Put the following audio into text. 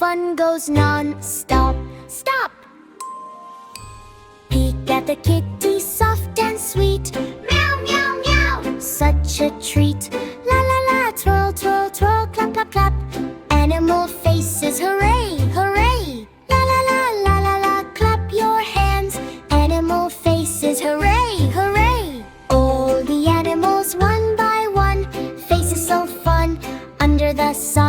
fun goes non-stop. Stop! Peek at the kitty, soft and sweet. Meow, meow, meow, such a treat. La la la, twirl, twirl, twirl, clap, clap, clap. Animal faces, hooray, hooray. La la la, la la la, clap your hands. Animal faces, hooray, hooray. All the animals one by one, faces so fun under the sun.